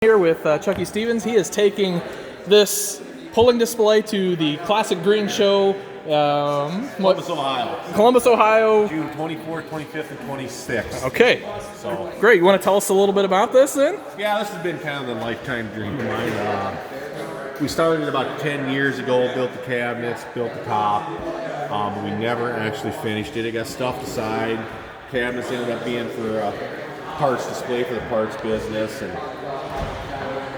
Here with Chucky Steffens. He is taking this pulling display to the Classic Green Show, Columbus, Ohio. June 24th, 25th, and 26th. Okay. So great. You want to tell us a little bit about this then? Yeah, this has been kind of a lifetime dream of mine. We started about 10 years ago, built the cabinets, built the top. We never actually finished it. It got stuffed aside. Cabinets ended up being for a parts display for the parts business. And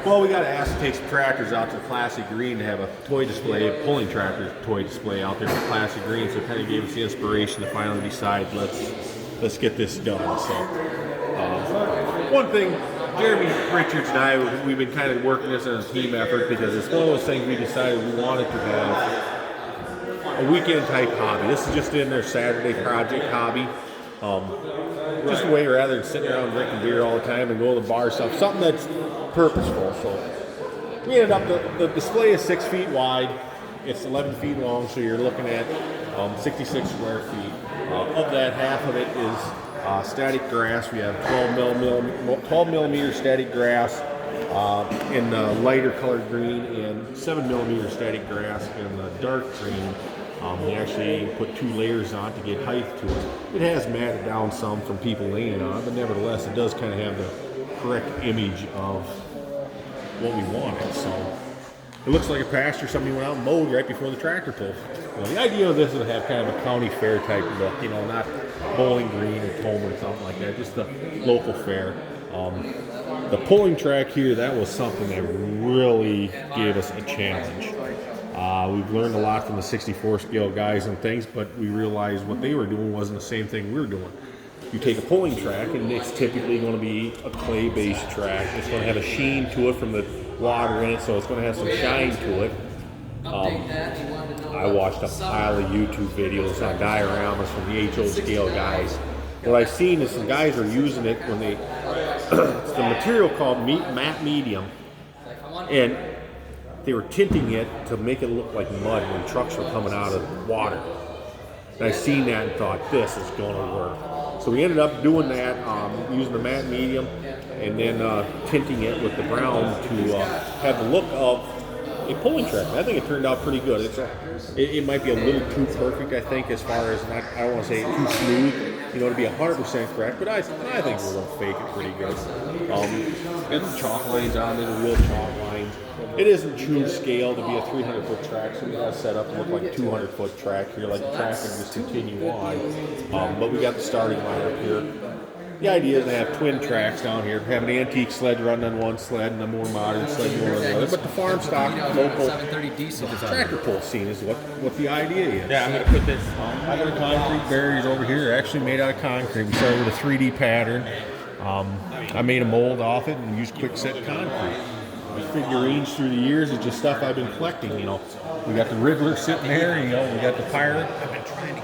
well, we got asked to take some tractors out to the Classic Green to have a toy display, a pulling tractor toy display out there for Classic Green. So it kind of gave us the inspiration to finally decide, let's get this done. So one thing, Jeremy Richards and I, we've been kind of working this as a team effort because it's one of those things we decided we wanted to have a weekend type hobby. This is just in their Saturday project hobby. Just a way rather than sitting around drinking beer all the time and go to the bar stuff, something that's purposeful. So we ended up, the display is 6 feet wide, it's 11 feet long, so you're looking at 66 square feet. Of that, half of it is static grass. We have 12 millimeter static grass in the lighter colored green and 7 millimeter static grass in the dark green. We actually put 2 layers on to get height to it. It has matted down some from people leaning on it, but nevertheless, it does kind of have the correct image of what we wanted. So it looks like a pasture somebody went out and mowed right before the tractor pull. The idea of this is to have kind of a county fair type look, not Bowling Green or Toma or something like that, just the local fair. The pulling track here, that was something that really gave us a challenge. We've learned a lot from the 64 scale guys and things, but we realized what they were doing wasn't the same thing we were doing. You take a pulling track, and it's typically going to be a clay-based track. It's going to have a sheen to it from the water in it, so it's going to have some shine to it. I watched a pile of YouTube videos on dioramas from the HO scale guys. What I've seen is some guys are using it when they, it's the material called matte medium, and they were tinting it to make it look like mud when trucks were coming out of water. And I seen that and thought, this is going to work. So we ended up doing that, using the matte medium and then tinting it with the brown to have the look of a pulling track. I think it turned out pretty good. It might be a little too perfect, I think, as far as, I don't want to say too smooth, to be 100% correct, but I think we're going to fake it pretty good. And the chalk lines on it, the real chalk lines. It isn't true scale to be a 300-foot track, so we got it set up to look like a 200-foot track here, like the track can just continue on. But we got the starting line up here. The idea is to have twin tracks down here, have an antique sled running on one sled and a more modern sled going on the other. But the farm stock, local tractor pull scene is what the idea is. Yeah, I'm going to put this. I got a concrete barriers over here, actually made out of concrete. We started with a 3D pattern. I made a mold off it and used quick set concrete. My figurines through the years is just stuff I've been collecting. We got the Riddler sitting there. We got the pirate.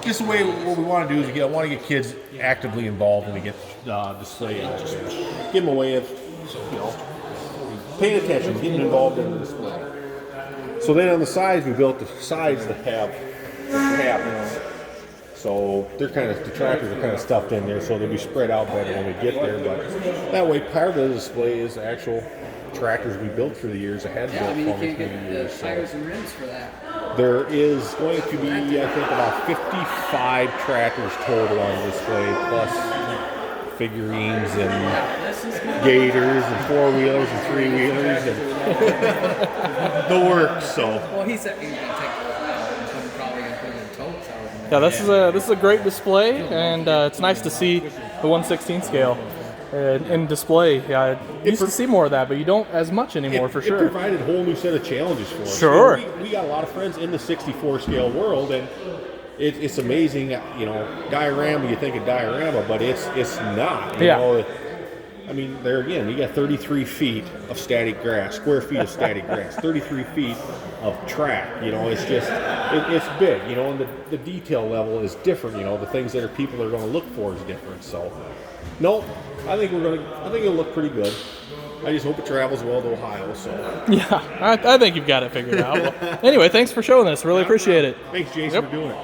Just the way what we want to do is I want to get kids actively involved when we get display. Just give them a way of paying attention, getting involved in the display. So then on the sides, we built the sides that have the cabinets. So the tractors are kind of stuffed in there, so they'll be spread out better when we get there. But that way, part of the display is the actual tractors we built through the years ahead. You can't get the tires and rims for that. There is going to be, I think, about 55 tractors total on display, plus figurines and gators and 4-wheelers and 3-wheelers and the works. So. Well, he said he's gonna take probably gonna put it in totes. Yeah, this is a great display, and it's nice to see the 1/16 scale in display. Yeah, I used to see more of that, but you don't as much anymore, for sure. It provided a whole new set of challenges for us. Sure. We got a lot of friends in the 64 scale world, and it's amazing. Diorama, you think of diorama, but it's not. There again, you got 33 feet of static grass, square feet of static grass, 33 feet of track. It's just, it's big, and the detail level is different. The things that people are going to look for is different. So, no, I think it'll look pretty good. I just hope it travels well to Ohio. So. Yeah, I think you've got it figured out. Well, anyway, thanks for showing this. Really appreciate it. Thanks, Jason, for doing it.